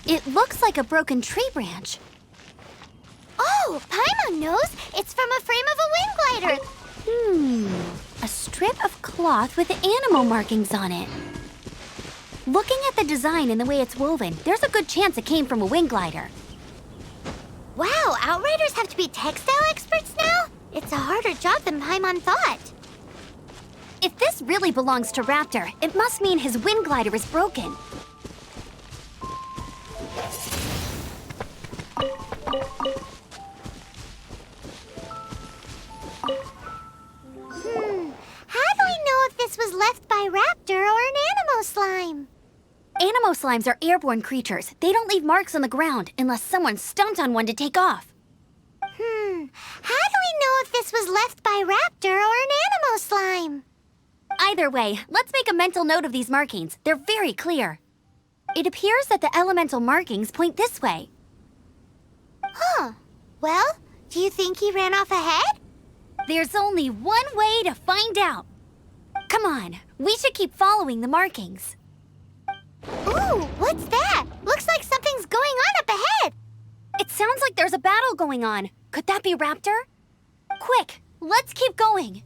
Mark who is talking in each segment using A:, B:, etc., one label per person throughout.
A: It looks like a broken tree branch.
B: Oh, Paimon knows! It's from a frame of a wing glider!
A: A strip of cloth with animal markings on it. Looking at the design and the way it's woven, there's a good chance it came from a wing glider.
B: Wow, Outriders have to be textile experts now? It's a harder job than Paimon thought.
A: If this really belongs to Raptor, it must mean his wind glider is broken.
B: How do we know if this was left by Raptor or an Animo slime?
A: Animo slimes are airborne creatures. They don't leave marks on the ground unless someone stomped on one to take off.
B: How do we know if this was left by Raptor or an Animo slime?
A: Either way, let's make a mental note of these markings. They're very clear. It appears that the elemental markings point this way.
B: Huh. Well, do you think he ran off ahead?
A: There's only one way to find out. Come on, we should keep following the markings.
B: Ooh, what's that? Looks like something's going on up ahead.
A: It sounds like there's a battle going on. Could that be Raptor? Quick, let's keep going.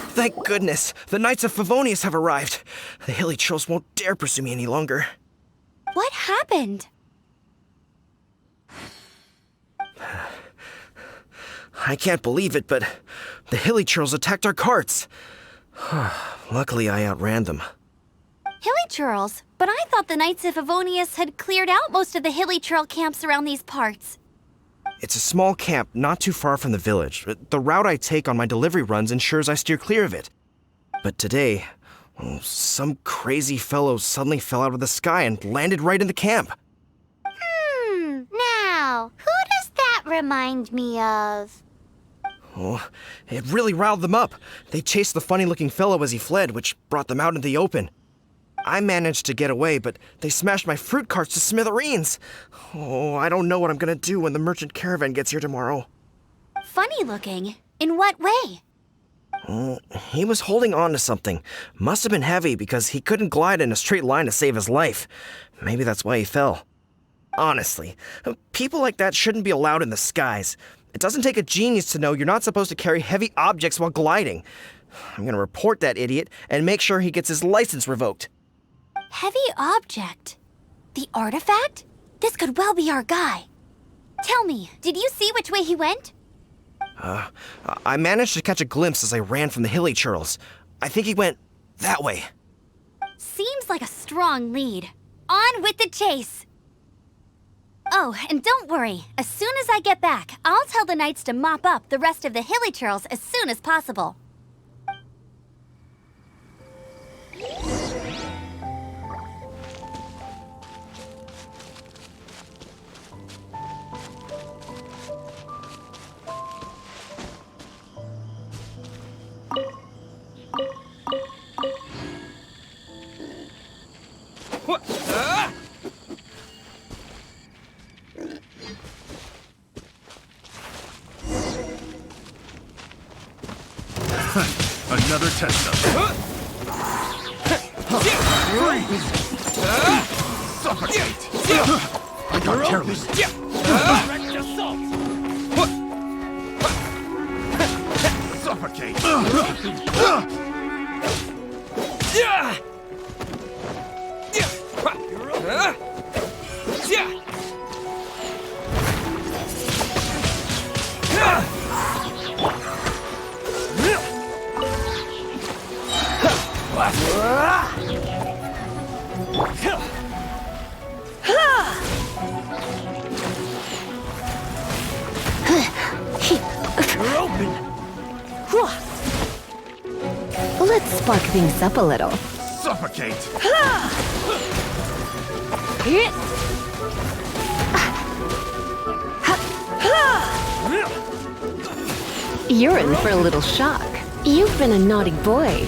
C: Thank goodness, the Knights of Favonius have arrived. The hilly trolls won't dare pursue me any longer.
A: What happened?
C: I can't believe it, but the hilly trolls attacked our carts. Luckily, I outran them.
A: Hilly Churls? But I thought the Knights of Favonius had cleared out most of the Hilly Churl camps around these parts.
C: It's a small camp not too far from the village. The route I take on my delivery runs ensures I steer clear of it. But today, some crazy fellow suddenly fell out of the sky and landed right in the camp.
B: Now, who does that remind me of?
C: Oh, it really riled them up. They chased the funny-looking fellow as he fled, which brought them out in the open. I managed to get away, but they smashed my fruit carts to smithereens. Oh, I don't know what I'm gonna do when the merchant caravan gets here tomorrow.
A: Funny looking? In what way?
C: He was holding on to something. Must have been heavy because he couldn't glide in a straight line to save his life. Maybe that's why he fell. Honestly, people like that shouldn't be allowed in the skies. It doesn't take a genius to know you're not supposed to carry heavy objects while gliding. I'm gonna report that idiot and make sure he gets his license revoked.
A: Heavy object? The artifact? This could well be our guy. Tell me, did you see which way he went?
C: I managed to catch a glimpse as I ran from the hilly churls. I think he went that way.
A: Seems like a strong lead. On with the chase! Oh, and don't worry. As soon as I get back, I'll tell the Knights to mop up the rest of the hilly churls as soon as possible.
D: Another test up. Freeze! Suffocate! I got careless. Direct assault! Suffocate! You're open!
E: Let's spark things up a little.
D: Suffocate!
E: You're in for a little shock. You've been a naughty boy.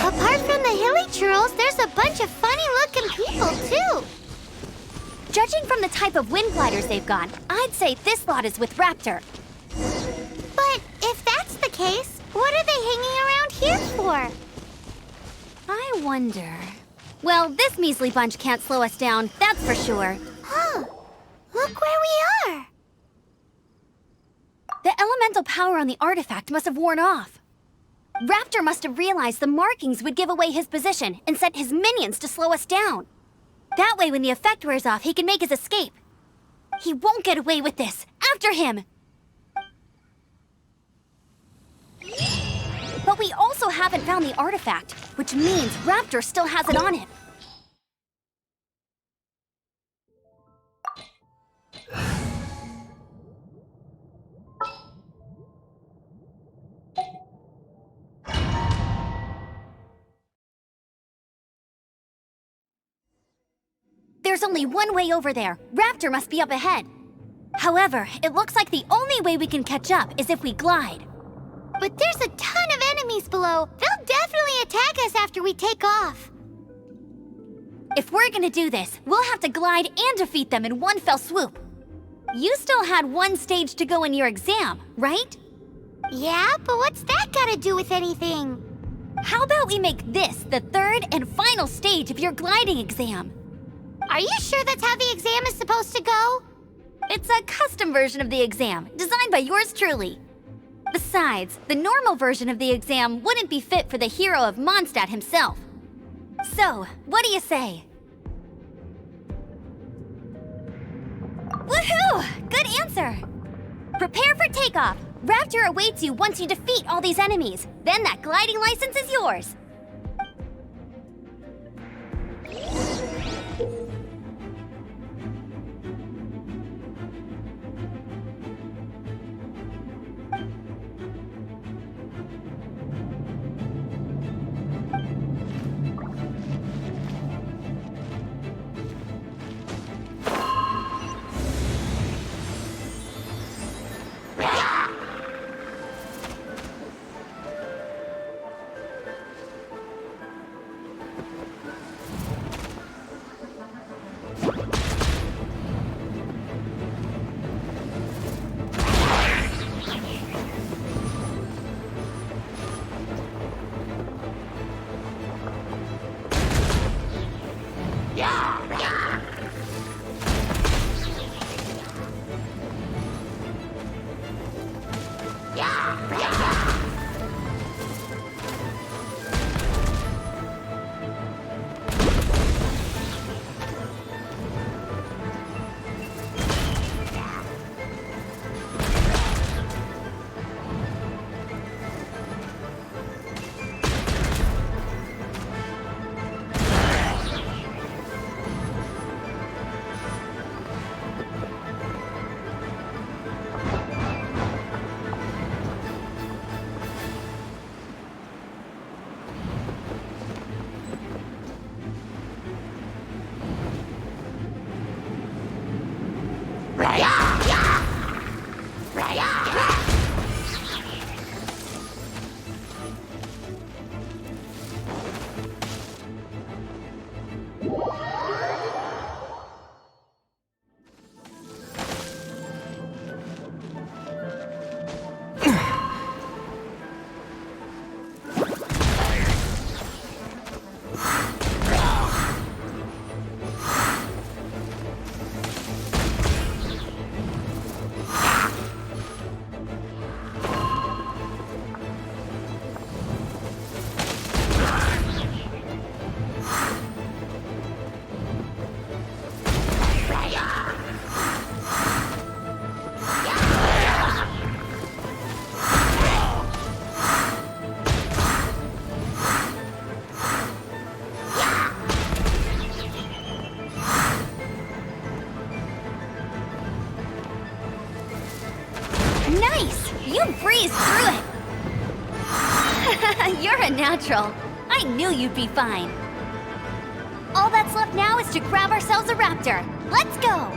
B: Apart from the hilly churls, there's a bunch of funny-looking people, too.
A: Judging from the type of wind gliders they've got, I'd say this lot is with Raptor.
B: But if that's the case, what are they hanging around here for?
A: I wonder... Well, this measly bunch can't slow us down, that's for sure.
B: Huh. Look where we are.
A: The elemental power on the artifact must have worn off. Raptor must have realized the markings would give away his position and sent his minions to slow us down. That way, when the effect wears off, he can make his escape. He won't get away with this. After him! But we also haven't found the artifact, which means Raptor still has it on him. There's only one way over there. Raptor must be up ahead. However, it looks like the only way we can catch up is if we glide.
B: But there's a ton of enemies below. They'll definitely attack us after we take off.
A: If we're gonna do this, we'll have to glide and defeat them in one fell swoop. You still had one stage to go in your exam, right?
B: Yeah, but what's that got to do with anything?
A: How about we make this the third and final stage of your gliding exam?
B: Are you sure that's how the exam is supposed to go?
A: It's a custom version of the exam, designed by yours truly. Besides, the normal version of the exam wouldn't be fit for the hero of Mondstadt himself. So, what do you say? Woohoo! Good answer! Prepare for takeoff. Raptor awaits you once you defeat all these enemies. Then that gliding license is yours. Nice! You breezed through it! You're a natural. I knew you'd be fine. All that's left now is to grab ourselves a raptor. Let's go!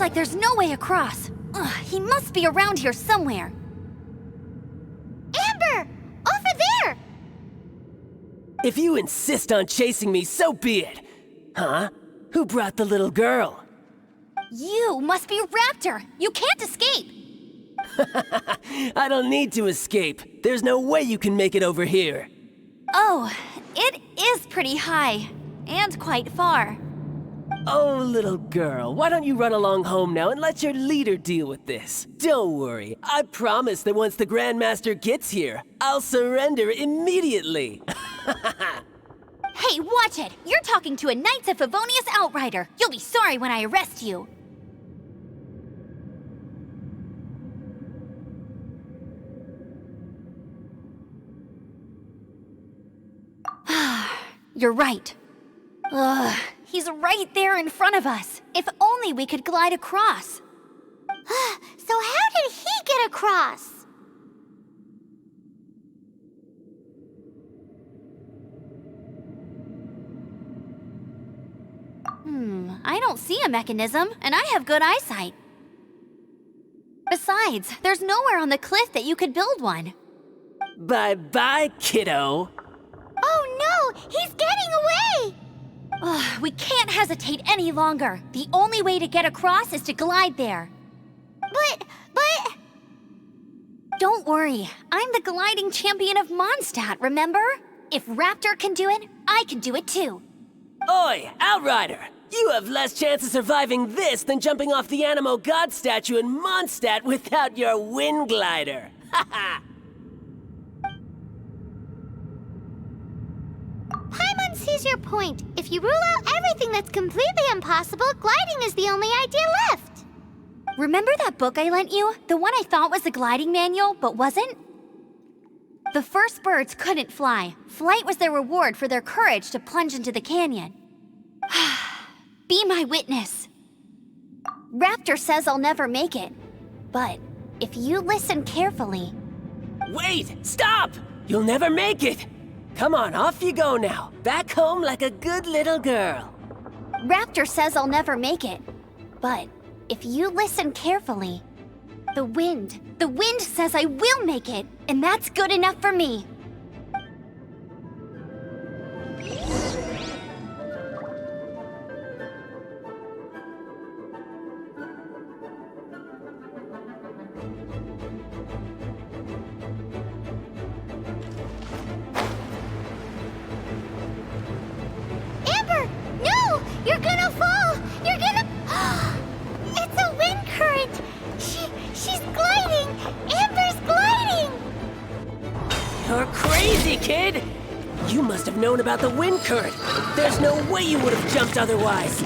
A: like there's no way across. Ugh, he must be around here somewhere.
B: Amber! Over there!
F: If you insist on chasing me, so be it. Huh? Who brought the little girl?
A: You must be Raptor. You can't escape.
F: I don't need to escape. There's no way you can make it over here.
A: Oh, it is pretty high. And quite far.
F: Oh, little girl, why don't you run along home now and let your leader deal with this? Don't worry, I promise that once the Grandmaster gets here, I'll surrender immediately.
A: Hey, watch it! You're talking to a Knights of Favonius outrider. You'll be sorry when I arrest you. You're right. Ugh, he's right there in front of us. If only we could glide across.
B: So how did he get across?
A: I don't see a mechanism, and I have good eyesight. Besides, there's nowhere on the cliff that you could build one.
F: Bye-bye, kiddo.
B: Oh no! He's getting away!
A: Ugh, we can't hesitate any longer. The only way to get across is to glide there.
B: But...
A: Don't worry, I'm the gliding champion of Mondstadt, remember? If Raptor can do it, I can do it too.
F: Oi, Outrider! You have less chance of surviving this than jumping off the Animo God statue in Mondstadt without your wind glider. Haha!
B: Paimon sees your point. If you rule out everything that's completely impossible, gliding is the only idea left.
A: Remember that book I lent you? The one I thought was the gliding manual, but wasn't? The first birds couldn't fly. Flight was their reward for their courage to plunge into the canyon. Be my witness. Raptor says I'll never make it. But if you listen carefully...
F: Wait! Stop! You'll never make it! Come on, off you go now. Back home like a good little girl.
A: Raptor says I'll never make it. But if you listen carefully... The wind says I will make it, and that's good enough for me.
B: Amber! No! You're gonna fall! You're gonna... It's a wind current! She's gliding! Amber's gliding!
F: You're crazy, kid! You must have known about the wind current. There's no way you would have jumped otherwise.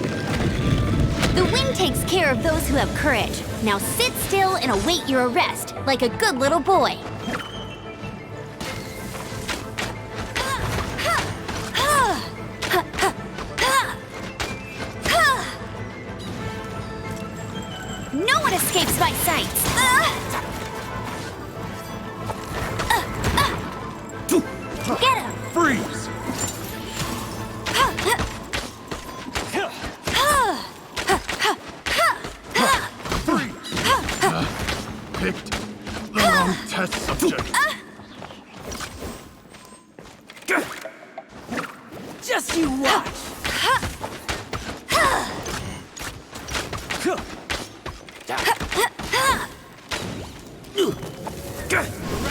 A: The wind takes care of those who have courage. Now sit still and await your arrest, like a good little boy. No one escapes my sights! Get him!
D: Freeze! Picked the wrong test subject.
F: Just you watch!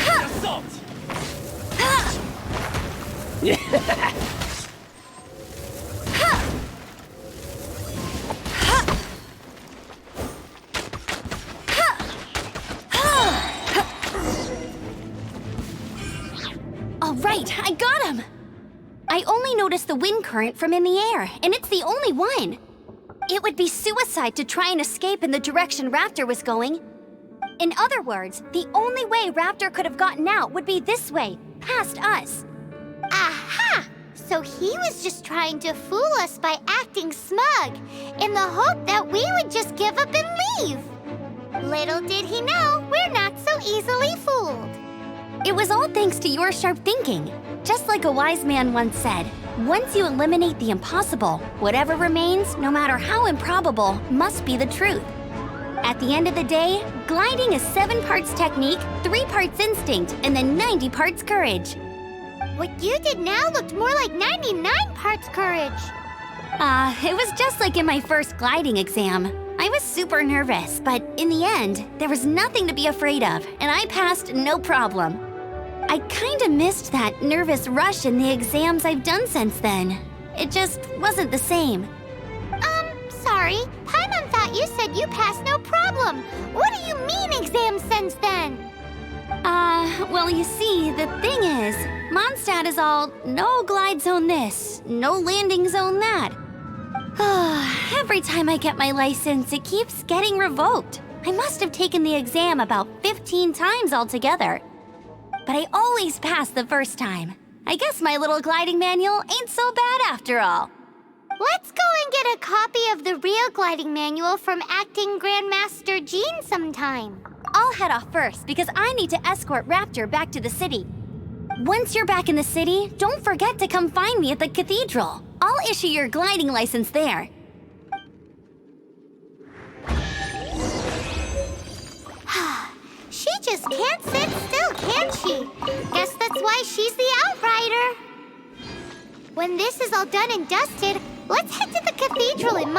F: Assault!
A: All right, I got him! I only noticed the wind current from in the air, and it's the only one. It would be suicide to try and escape in the direction Raptor was going. In other words, the only way Raptor could have gotten out would be this way, past us.
B: Aha! So he was just trying to fool us by acting smug, in the hope that we would just give up and leave. Little did he know, we're not so easily fooled.
A: It was all thanks to your sharp thinking. Just like a wise man once said, once you eliminate the impossible, whatever remains, no matter how improbable, must be the truth. At the end of the day, gliding is 7 parts technique, 3 parts instinct, and then 90 parts courage.
B: What you did now looked more like 99 parts courage.
A: It was just like in my first gliding exam. I was super nervous, but in the end, there was nothing to be afraid of, and I passed no problem. I kinda missed that nervous rush in the exams I've done since then. It just wasn't the same.
B: Sorry. Paimon thought you said you passed no problem. What do you mean exam since then?
A: Well, you see, the thing is, Mondstadt is all no glide zone this, no landing zone that. Every time I get my license, it keeps getting revoked. I must have taken the exam about 15 times altogether. But I always pass the first time. I guess my little gliding manual ain't so bad after all.
B: Let's go and get a copy of the real gliding manual from Acting Grandmaster Jean sometime.
A: I'll head off first because I need to escort Raptor back to the city. Once you're back in the city, don't forget to come find me at the cathedral. I'll issue your gliding license there.
B: She just can't sit still, can she? Guess that's why she's the outrider. When this is all done and dusted, let's head to the cathedral in